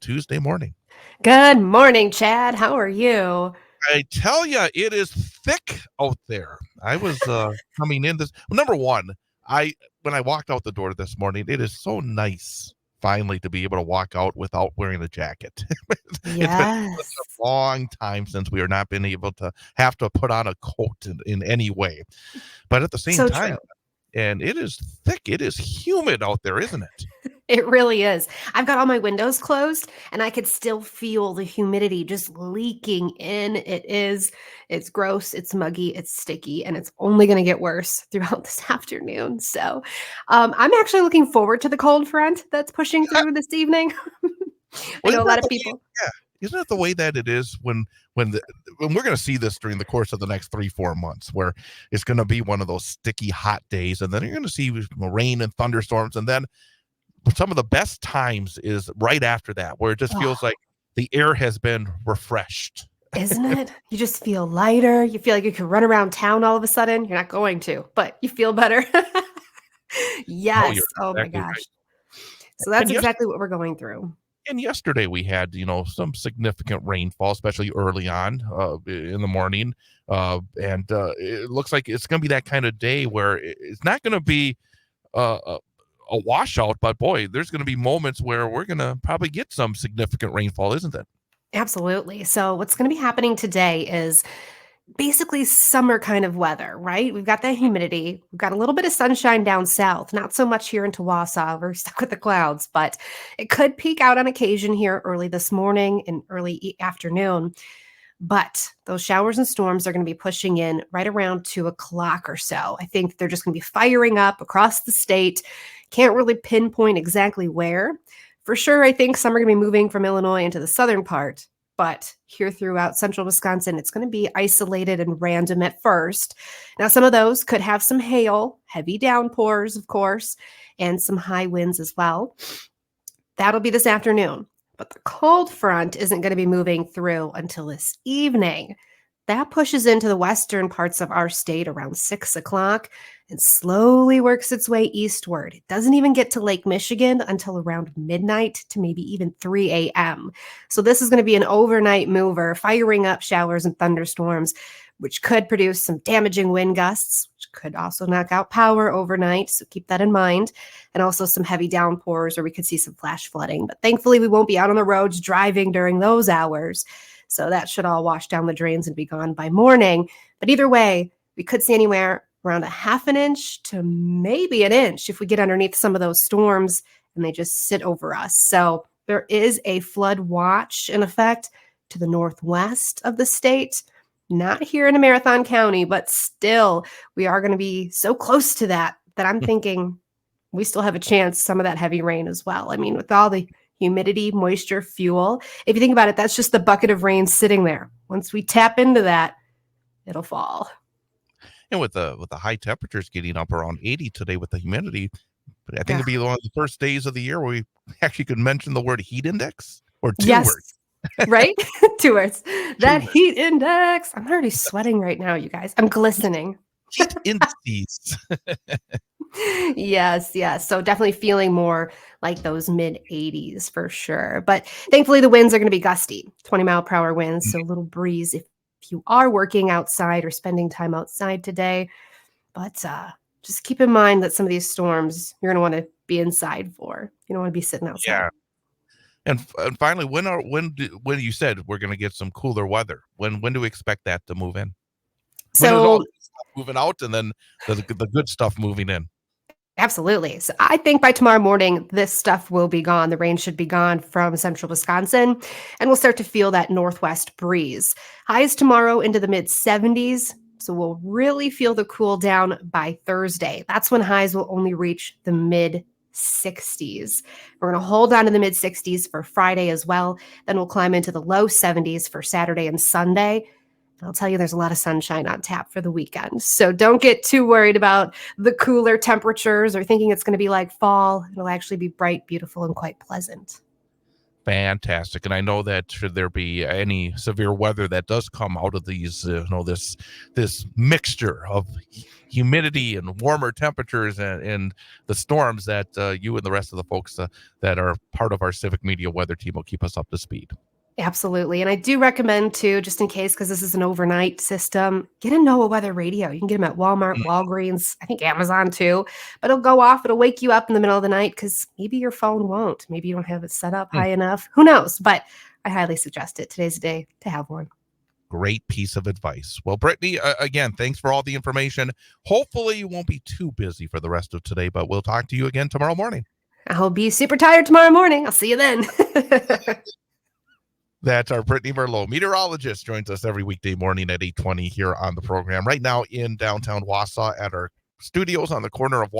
Tuesday morning. Good morning, Chad. How are you? I tell you, it is thick out there. I was coming in this. Well, number one, I when I walked out the door this morning, it is so nice finally to be able to walk out without wearing a jacket. It's been such Yes. a long time since we are not been able to have to put on a coat in any way. But at the same So true. time, and it is thick. It is humid out there, isn't it? It really is. I've got all my windows closed and I could still feel the humidity just leaking in. It's gross, it's muggy, it's sticky, and it's only going to get worse throughout this afternoon. I'm actually looking forward to the cold front that's pushing through this evening. I Well, know isn't a that lot of the way? people. Yeah, isn't that the way that it is when the when we're going to see this during the course of the next 3-4 months, where it's going to be one of those sticky hot days, and then you're going to see rain and thunderstorms, and then some of the best times is right after that, where it just feels Oh, like the air has been refreshed. isn't it? You just feel lighter. You feel like you can run around town all of a sudden. You're not going to, but you feel better. No, Yes. you're Oh my exactly gosh. right. So And that's yes, exactly what we're going through. and yesterday we had some significant rainfall, especially early on in the morning, and it looks like it's going to be that kind of day where it's not going to be uh, a, a washout, but boy, there's going to be moments where we're going to probably get some significant rainfall, isn't it? Absolutely. So what's going to be happening today is basically summer kind of weather, right? We've got that humidity. We've got a little bit of sunshine down south, not so much here into Wausau. We're stuck with the clouds, but it could peak out on occasion here early this morning and early afternoon. But those showers and storms are going to be pushing in right around 2 o'clock or so. I think they're just going to be firing up across the state. Can't really pinpoint exactly where. For sure, I think some are going to be moving from Illinois into the southern part. But here throughout central Wisconsin, it's going to be isolated and random at first. Now, some of those could have some hail, heavy downpours, of course, and some high winds as well. That'll be this afternoon. But the cold front isn't going to be moving through until this evening. That pushes into the western parts of our state around 6 o'clock and slowly works its way eastward. It doesn't even get to Lake Michigan until around midnight to maybe even 3 a.m. So, this is going to be an overnight mover, firing up showers and thunderstorms, which could produce some damaging wind gusts, which could also knock out power overnight. So, keep that in mind. And also some heavy downpours, or we could see some flash flooding. But thankfully, we won't be out on the roads driving during those hours. So that should all wash down the drains and be gone by morning. But either way, we could see anywhere around a half an inch to maybe an inch if we get underneath some of those storms and they just sit over us. So there is a flood watch in effect to the northwest of the state. Not here in Marathon County, but still, we are going to be so close to that I'm thinking we still have a chance, some of that heavy rain as well. I mean, with all the humidity, moisture, fuel, if you think about it, that's just the bucket of rain sitting there. Once we tap into that, it'll fall. And with the high temperatures getting up around 80 today with the humidity, but I think it'll Yeah. be one of the first days of the year where we actually could mention the word heat index or two Yes, words. right? 2 words. Two That words. heat index. I'm already sweating right now, you guys. I'm glistening. Heat indices. Yes, yes. So definitely feeling more like those mid 80s for sure. But thankfully, the winds are going to be gusty, 20-mile-per-hour winds. So a little breeze if you are working outside or spending time outside today. But just keep in mind that some of these storms you're going to want to be inside for. You don't want to be sitting outside. Yeah. And finally, when you said we're going to get some cooler weather, when do we expect that to move in? When is all So the stuff moving out and then the good stuff moving in? absolutely. So I think by tomorrow morning, this stuff will be gone. The rain should be gone from central Wisconsin, and we'll start to feel that northwest breeze. Highs tomorrow into the mid 70s. So we'll really feel the cool down by Thursday. That's when highs will only reach the mid 60s. We're going to hold on to the mid 60s for Friday as well. Then we'll climb into the low 70s for Saturday and Sunday. I'll tell you, there's a lot of sunshine on tap for the weekend. So don't get too worried about the cooler temperatures or thinking it's going to be like fall. It'll actually be bright, beautiful, and quite pleasant. Fantastic. And I know that should there be any severe weather that does come out of these, this mixture of humidity and warmer temperatures and the storms, that you and the rest of the folks that are part of our Civic Media weather team will keep us up to speed. Absolutely. And I do recommend too, just in case, because this is an overnight system, get a NOAA weather radio. You can get them at Walmart, Walgreens, I think Amazon too. But it'll go off, it'll wake you up in the middle of the night because maybe your phone won't. Maybe you don't have it set up high enough. Who knows? But I highly suggest it. Today's the day to have one. Great piece of advice. Well, Brittany, again, thanks for all the information. Hopefully you won't be too busy for the rest of today, but we'll talk to you again tomorrow morning. I'll be super tired tomorrow morning. I'll see you then. That's our Brittany Merlot, meteorologist, joins us every weekday morning at 8:20 here on the program. Right now in downtown Wausau at our studios on the corner of